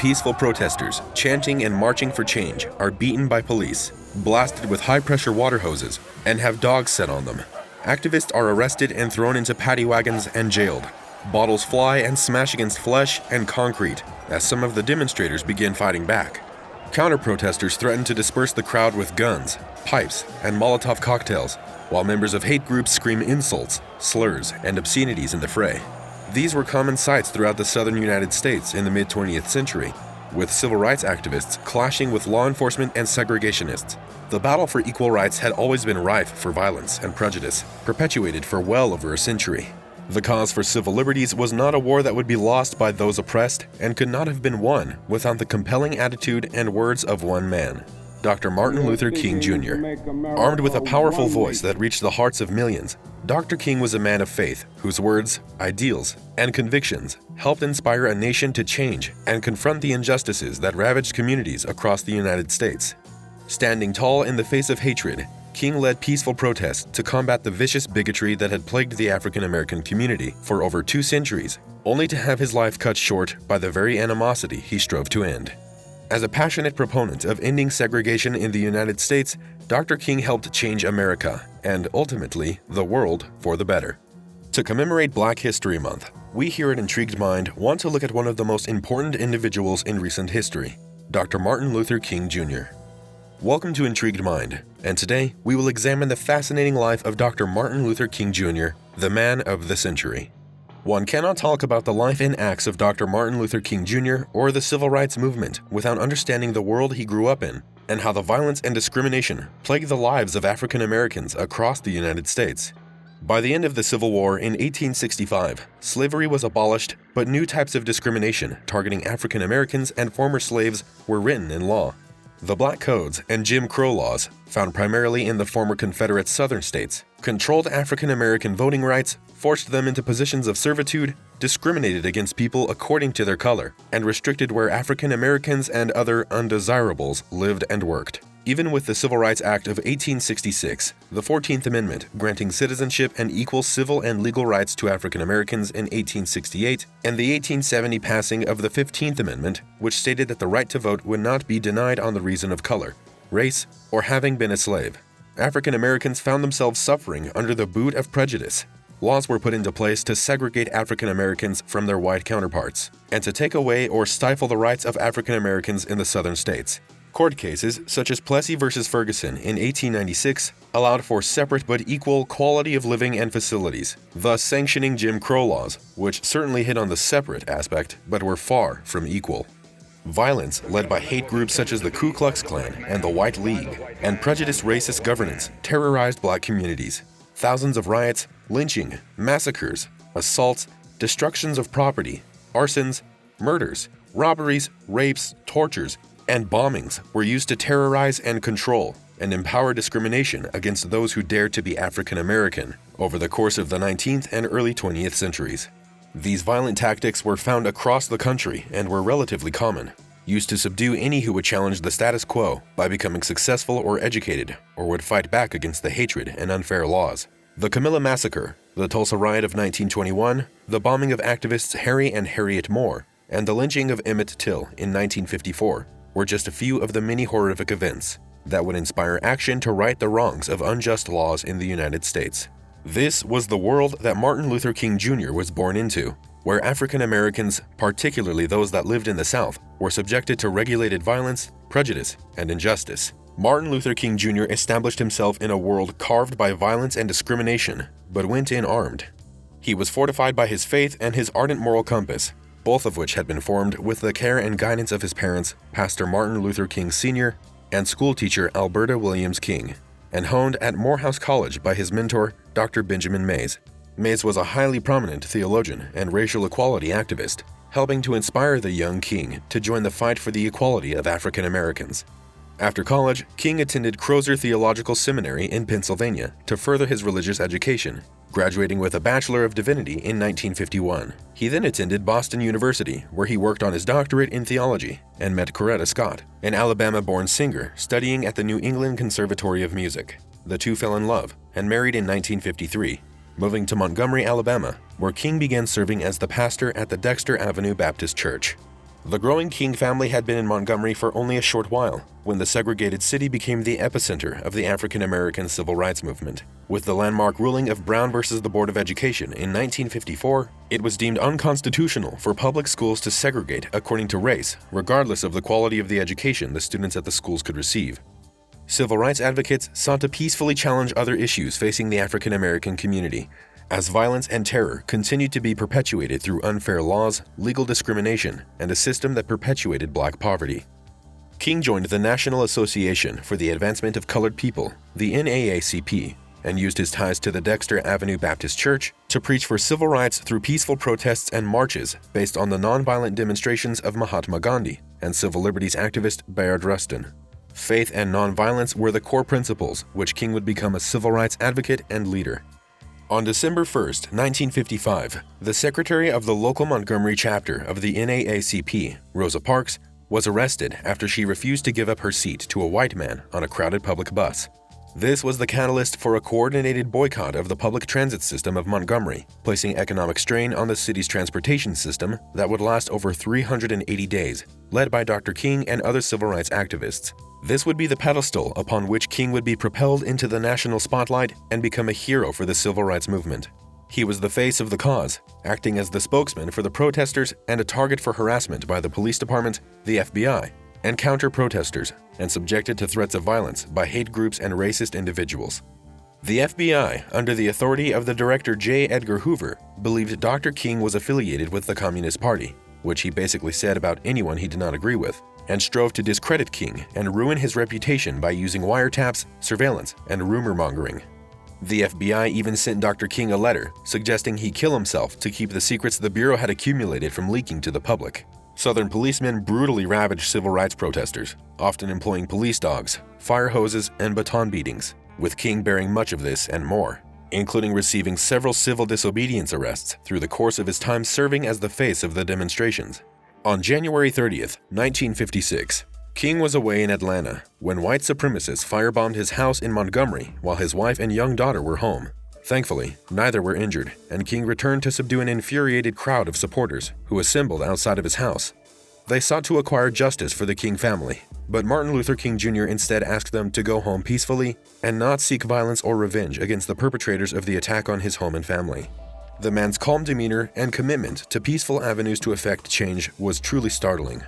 peaceful protesters chanting and marching for change are beaten by police, blasted with high-pressure water hoses, and have dogs set on them. Activists are arrested and thrown into paddy wagons and jailed. Bottles fly and smash against flesh and concrete as some of the demonstrators begin fighting back. Counter-protesters threaten to disperse the crowd with guns, pipes, and Molotov cocktails, while members of hate groups scream insults, slurs, and obscenities in the fray. These were common sights throughout the southern United States in the mid-20th century, with civil rights activists clashing with law enforcement and segregationists. The battle for equal rights had always been rife for violence and prejudice, perpetuated for well over a century. The cause for civil liberties was not a war that would be lost by those oppressed and could not have been won without the compelling attitude and words of one man, Dr. Martin Luther King Jr. Armed with a powerful voice that reached the hearts of millions, Dr. King was a man of faith whose words, ideals, and convictions helped inspire a nation to change and confront the injustices that ravaged communities across the United States. Standing tall in the face of hatred, King led peaceful protests to combat the vicious bigotry that had plagued the African American community for over 2 centuries, only to have his life cut short by the very animosity he strove to end. As a passionate proponent of ending segregation in the United States, Dr. King helped change America and, ultimately, the world for the better. To commemorate Black History Month, we here at Intrigued Mind want to look at one of the most important individuals in recent history, Dr. Martin Luther King Jr. Welcome to Intrigued Mind, and today we will examine the fascinating life of Dr. Martin Luther King Jr., the man of the century. One cannot talk about the life and acts of Dr. Martin Luther King Jr. or the civil rights movement without understanding the world he grew up in and how the violence and discrimination plagued the lives of African Americans across the United States. By the end of the Civil War in 1865, slavery was abolished, but new types of discrimination targeting African Americans and former slaves were written in law. The Black Codes and Jim Crow laws, found primarily in the former Confederate Southern states, controlled African American voting rights, forced them into positions of servitude, discriminated against people according to their color, and restricted where African Americans and other undesirables lived and worked. Even with the Civil Rights Act of 1866, the 14th Amendment granting citizenship and equal civil and legal rights to African Americans in 1868, and the 1870 passing of the 15th Amendment, which stated that the right to vote would not be denied on the reason of color, race, or having been a slave. African Americans found themselves suffering under the boot of prejudice. Laws were put into place to segregate African Americans from their white counterparts, and to take away or stifle the rights of African Americans in the southern states. Court cases, such as Plessy v. Ferguson in 1896, allowed for separate but equal quality of living and facilities, thus sanctioning Jim Crow laws, which certainly hit on the separate aspect, but were far from equal. Violence, led by hate groups such as the Ku Klux Klan and the White League, and prejudiced racist governance, terrorized black communities. Thousands of riots, lynching, massacres, assaults, destructions of property, arsons, murders, robberies, rapes, tortures, and bombings were used to terrorize and control and empower discrimination against those who dared to be African American over the course of the 19th and early 20th centuries. These violent tactics were found across the country and were relatively common, used to subdue any who would challenge the status quo by becoming successful or educated, or would fight back against the hatred and unfair laws. The Camilla Massacre, the Tulsa Riot of 1921, the bombing of activists Harry and Harriet Moore, and the lynching of Emmett Till in 1954 were just a few of the many horrific events that would inspire action to right the wrongs of unjust laws in the United States. This was the world that Martin Luther King Jr. was born into, where African Americans, particularly those that lived in the South, were subjected to regulated violence, prejudice, and injustice. Martin Luther King Jr. established himself in a world carved by violence and discrimination, but went in armed. He was fortified by his faith and his ardent moral compass, both of which had been formed with the care and guidance of his parents, Pastor Martin Luther King Sr. and schoolteacher Alberta Williams King, and honed at Morehouse College by his mentor, Dr. Benjamin Mays. Mays was a highly prominent theologian and racial equality activist, helping to inspire the young King to join the fight for the equality of African Americans. After college, King attended Crozer Theological Seminary in Pennsylvania to further his religious education, graduating with a Bachelor of Divinity in 1951. He then attended Boston University, where he worked on his doctorate in theology and met Coretta Scott, an Alabama-born singer studying at the New England Conservatory of Music. The two fell in love and married in 1953, moving to Montgomery, Alabama, where King began serving as the pastor at the Dexter Avenue Baptist Church. The growing King family had been in Montgomery for only a short while when the segregated city became the epicenter of the African American civil rights movement. With the landmark ruling of Brown versus the Board of Education in 1954, it was deemed unconstitutional for public schools to segregate according to race, regardless of the quality of the education the students at the schools could receive. Civil rights advocates sought to peacefully challenge other issues facing the African American community, as violence and terror continued to be perpetuated through unfair laws, legal discrimination, and a system that perpetuated black poverty. King joined the National Association for the Advancement of Colored People, the NAACP, and used his ties to the Dexter Avenue Baptist Church to preach for civil rights through peaceful protests and marches based on the nonviolent demonstrations of Mahatma Gandhi and civil liberties activist Bayard Rustin. Faith and nonviolence were the core principles which King would become a civil rights advocate and leader. On December 1, 1955, the secretary of the local Montgomery chapter of the NAACP, Rosa Parks, was arrested after she refused to give up her seat to a white man on a crowded public bus. This was the catalyst for a coordinated boycott of the public transit system of Montgomery, placing economic strain on the city's transportation system that would last over 380 days, led by Dr. King and other civil rights activists. This would be the pedestal upon which King would be propelled into the national spotlight and become a hero for the civil rights movement. He was the face of the cause, acting as the spokesman for the protesters and a target for harassment by the police department, the FBI, and counter-protesters, and subjected to threats of violence by hate groups and racist individuals. The FBI, under the authority of the director J. Edgar Hoover, believed Dr. King was affiliated with the Communist Party, which he basically said about anyone he did not agree with, and strove to discredit King and ruin his reputation by using wiretaps, surveillance, and rumor-mongering. The FBI even sent Dr. King a letter suggesting he kill himself to keep the secrets the Bureau had accumulated from leaking to the public. Southern policemen brutally ravaged civil rights protesters, often employing police dogs, fire hoses, and baton beatings, with King bearing much of this and more, including receiving several civil disobedience arrests through the course of his time serving as the face of the demonstrations. On January 30, 1956, King was away in Atlanta when white supremacists firebombed his house in Montgomery while his wife and young daughter were home. Thankfully, neither were injured, and King returned to subdue an infuriated crowd of supporters who assembled outside of his house. They sought to acquire justice for the King family, but Martin Luther King Jr. instead asked them to go home peacefully and not seek violence or revenge against the perpetrators of the attack on his home and family. The man's calm demeanor and commitment to peaceful avenues to effect change was truly startling.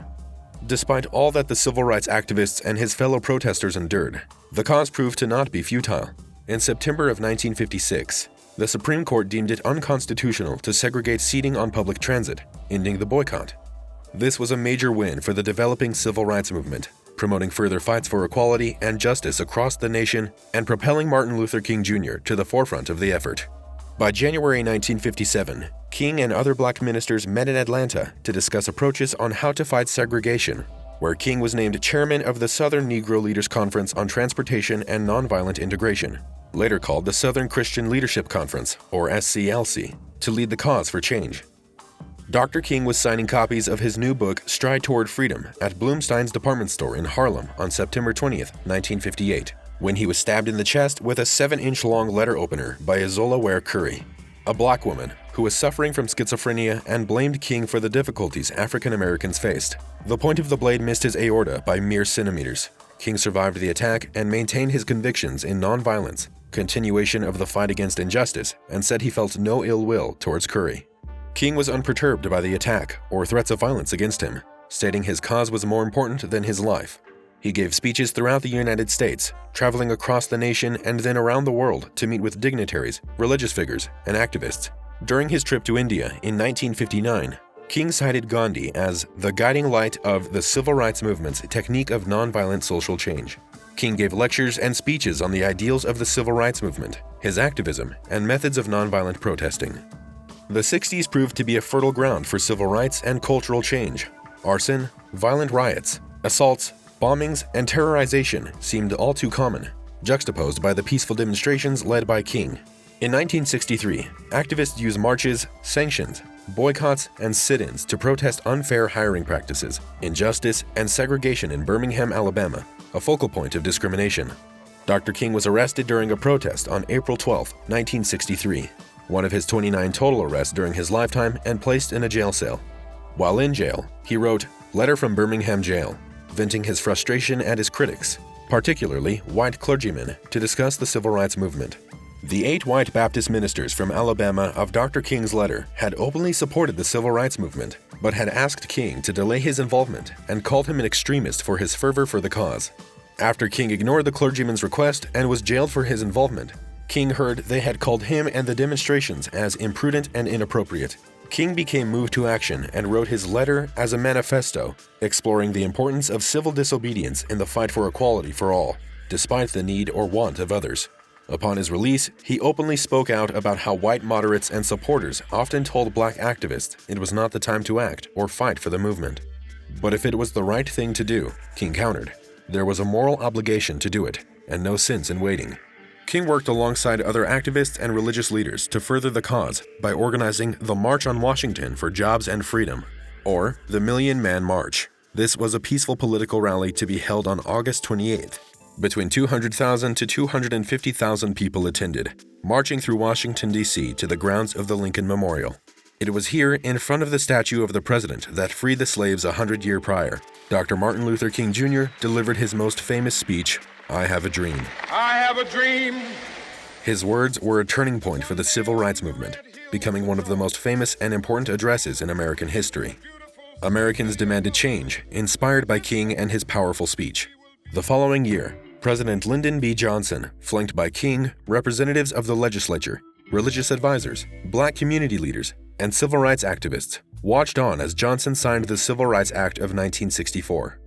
Despite all that the civil rights activists and his fellow protesters endured, the cause proved to not be futile. In September of 1956, the Supreme Court deemed it unconstitutional to segregate seating on public transit, ending the boycott. This was a major win for the developing civil rights movement, promoting further fights for equality and justice across the nation and propelling Martin Luther King Jr. to the forefront of the effort. By January 1957, King and other black ministers met in Atlanta to discuss approaches on how to fight segregation, where King was named chairman of the Southern Negro Leaders Conference on Transportation and Nonviolent Integration, later called the Southern Christian Leadership Conference, or SCLC, to lead the cause for change. Dr. King was signing copies of his new book, Stride Toward Freedom, at Bloomstein's department store in Harlem on September 20, 1958, when he was stabbed in the chest with a 7-inch-long letter opener by Izola Ware Curry, a black woman who was suffering from schizophrenia and blamed King for the difficulties African Americans faced. The point of the blade missed his aorta by mere centimeters. King survived the attack and maintained his convictions in nonviolence, continuation of the fight against injustice, and said he felt no ill will towards Curry. King was unperturbed by the attack or threats of violence against him, stating his cause was more important than his life. He gave speeches throughout the United States, traveling across the nation and then around the world to meet with dignitaries, religious figures, and activists. During his trip to India in 1959, King cited Gandhi as the guiding light of the civil rights movement's technique of nonviolent social change. King gave lectures and speeches on the ideals of the civil rights movement, his activism, and methods of nonviolent protesting. The 60s proved to be a fertile ground for civil rights and cultural change. Arson, violent riots, assaults, bombings, and terrorization seemed all too common, juxtaposed by the peaceful demonstrations led by King. In 1963, activists used marches, sanctions, boycotts, and sit-ins to protest unfair hiring practices, injustice, and segregation in Birmingham, Alabama, a focal point of discrimination. Dr. King was arrested during a protest on April 12, 1963, one of his 29 total arrests during his lifetime, and placed in a jail cell. While in jail, he wrote, Letter from Birmingham jail, venting his frustration at his critics, particularly white clergymen, to discuss the civil rights movement. The 8 white Baptist ministers from Alabama of Dr. King's letter had openly supported the civil rights movement, but had asked King to delay his involvement and called him an extremist for his fervor for the cause. After King ignored the clergyman's request and was jailed for his involvement, King heard they had called him and the demonstrations as imprudent and inappropriate. King became moved to action and wrote his letter as a manifesto, exploring the importance of civil disobedience in the fight for equality for all, despite the need or want of others. Upon his release, he openly spoke out about how white moderates and supporters often told black activists it was not the time to act or fight for the movement. But if it was the right thing to do, King countered, there was a moral obligation to do it, and no sense in waiting. King worked alongside other activists and religious leaders to further the cause by organizing the March on Washington for Jobs and Freedom, or the Million Man March. This was a peaceful political rally to be held on August 28th. Between 200,000 to 250,000 people attended, marching through Washington, D.C. to the grounds of the Lincoln Memorial. It was here, in front of the statue of the president that freed the slaves 100 years prior, Dr. Martin Luther King Jr. delivered his most famous speech, "I Have a Dream." I have a dream. His words were a turning point for the civil rights movement, becoming one of the most famous and important addresses in American history. Americans demanded change, inspired by King and his powerful speech. The following year, President Lyndon B. Johnson, flanked by King, representatives of the legislature, religious advisors, black community leaders, and civil rights activists, watched on as Johnson signed the Civil Rights Act of 1964.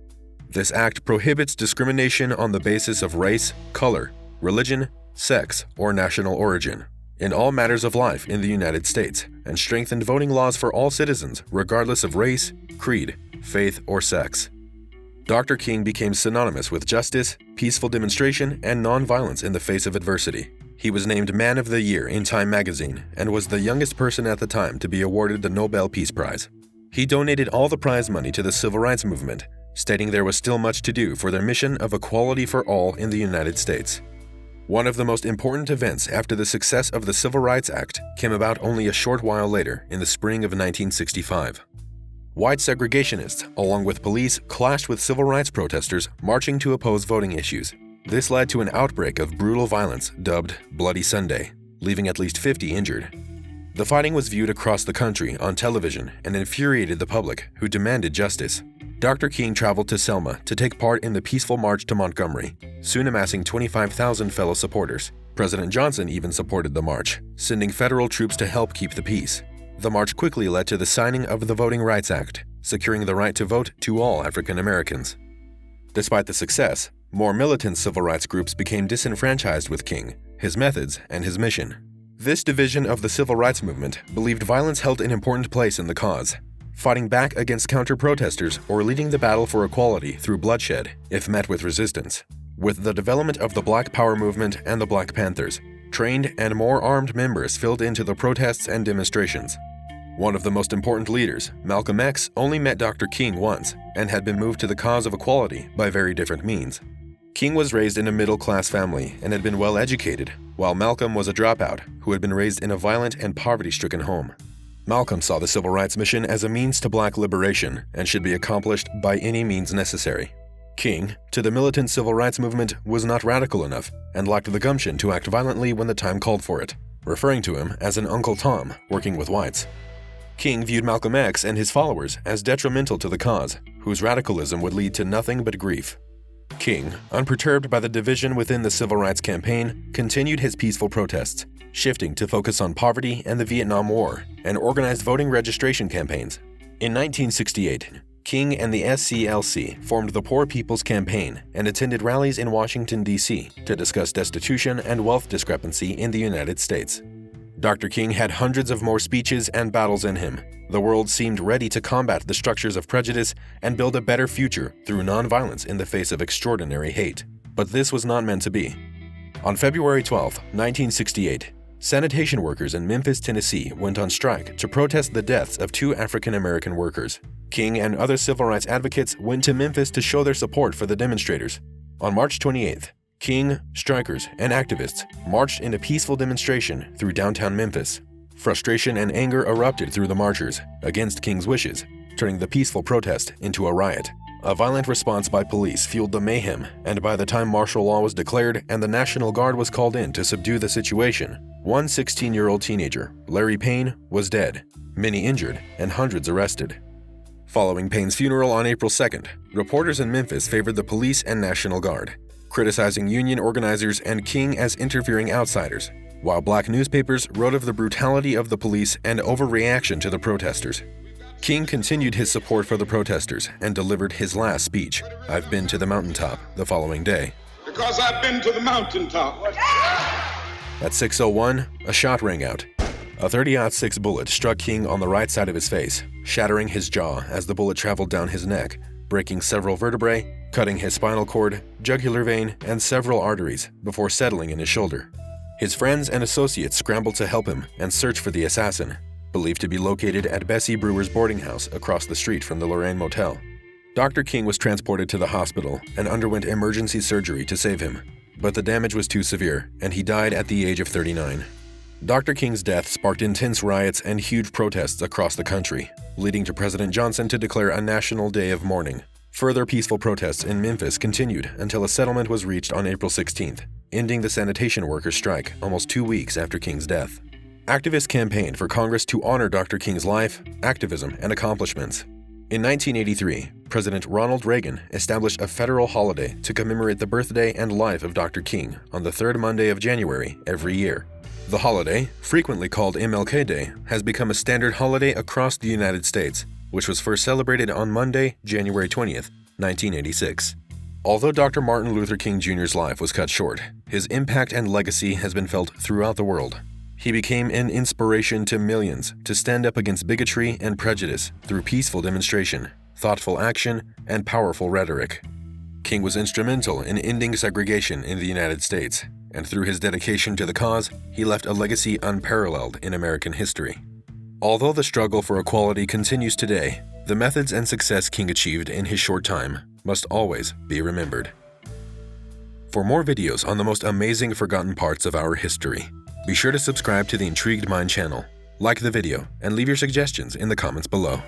This act prohibits discrimination on the basis of race, color, religion, sex, or national origin in all matters of life in the United States, and strengthened voting laws for all citizens regardless of race, creed, faith, or sex. Dr. King became synonymous with justice, peaceful demonstration, and nonviolence in the face of adversity. He was named Man of the Year in Time magazine and was the youngest person at the time to be awarded the Nobel Peace Prize. He donated all the prize money to the civil rights movement, stating there was still much to do for their mission of equality for all in the United States. One of the most important events after the success of the Civil Rights Act came about only a short while later, in the spring of 1965. White segregationists, along with police, clashed with civil rights protesters marching to oppose voting issues. This led to an outbreak of brutal violence dubbed Bloody Sunday, leaving at least 50 injured. The fighting was viewed across the country on television and infuriated the public, who demanded justice. Dr. King traveled to Selma to take part in the peaceful march to Montgomery, soon amassing 25,000 fellow supporters. President Johnson even supported the march, sending federal troops to help keep the peace. The march quickly led to the signing of the Voting Rights Act, securing the right to vote to all African Americans. Despite the success, more militant civil rights groups became disenfranchised with King, his methods, and his mission. This division of the civil rights movement believed violence held an important place in the cause, fighting back against counter-protesters or leading the battle for equality through bloodshed if met with resistance. With the development of the Black Power movement and the Black Panthers, trained and more armed members filled into the protests and demonstrations. One of the most important leaders, Malcolm X, only met Dr. King once and had been moved to the cause of equality by very different means. King was raised in a middle-class family and had been well educated, while Malcolm was a dropout who had been raised in a violent and poverty-stricken home. Malcolm saw the civil rights mission as a means to black liberation and should be accomplished by any means necessary. King, to the militant civil rights movement, was not radical enough and lacked the gumption to act violently when the time called for it, referring to him as an Uncle Tom working with whites. King viewed Malcolm X and his followers as detrimental to the cause, whose radicalism would lead to nothing but grief. King, unperturbed by the division within the civil rights campaign, continued his peaceful protests, shifting to focus on poverty and the Vietnam War, and organized voting registration campaigns. In 1968, King and the SCLC formed the Poor People's Campaign and attended rallies in Washington, D.C. to discuss destitution and wealth discrepancy in the United States. Dr. King had hundreds of more speeches and battles in him. The world seemed ready to combat the structures of prejudice and build a better future through nonviolence in the face of extraordinary hate. But this was not meant to be. On February 12, 1968, sanitation workers in Memphis, Tennessee went on strike to protest the deaths of 2 African American workers. King and other civil rights advocates went to Memphis to show their support for the demonstrators. On March 28th, King, strikers, and activists marched in a peaceful demonstration through downtown Memphis. Frustration and anger erupted through the marchers, against King's wishes, turning the peaceful protest into a riot. A violent response by police fueled the mayhem, and by the time martial law was declared and the National Guard was called in to subdue the situation, one 16-year-old teenager, Larry Payne, was dead, many injured, and hundreds arrested. Following Payne's funeral on April 2nd, reporters in Memphis favored the police and National Guard, criticizing union organizers and King as interfering outsiders, while black newspapers wrote of the brutality of the police and overreaction to the protesters. King continued his support for the protesters and delivered his last speech, "I've been to the mountaintop," the following day. Because I've been to the mountaintop. At 6:01, a shot rang out. A .30-06 bullet struck King on the right side of his face, shattering his jaw as the bullet traveled down his neck, breaking several vertebrae, cutting his spinal cord, jugular vein, and several arteries before settling in his shoulder. His friends and associates scrambled to help him and search for the assassin, believed to be located at Bessie Brewer's boarding house across the street from the Lorraine Motel. Dr. King was transported to the hospital and underwent emergency surgery to save him, but the damage was too severe, and he died at the age of 39. Dr. King's death sparked intense riots and huge protests across the country, leading to President Johnson to declare a national day of mourning. Further peaceful protests in Memphis continued until a settlement was reached on April 16th, ending the sanitation workers' strike almost 2 weeks after King's death. Activists campaigned for Congress to honor Dr. King's life, activism, and accomplishments. In 1983, President Ronald Reagan established a federal holiday to commemorate the birthday and life of Dr. King on the third Monday of January every year. The holiday, frequently called MLK Day, has become a standard holiday across the United States, which was first celebrated on Monday, January 20th, 1986. Although Dr. Martin Luther King Jr.'s life was cut short, his impact and legacy has been felt throughout the world. He became an inspiration to millions to stand up against bigotry and prejudice through peaceful demonstration, thoughtful action, and powerful rhetoric. King was instrumental in ending segregation in the United States, and through his dedication to the cause, he left a legacy unparalleled in American history. Although the struggle for equality continues today, the methods and success King achieved in his short time must always be remembered. For more videos on the most amazing forgotten parts of our history, be sure to subscribe to the Intrigued Mind channel, like the video, and leave your suggestions in the comments below.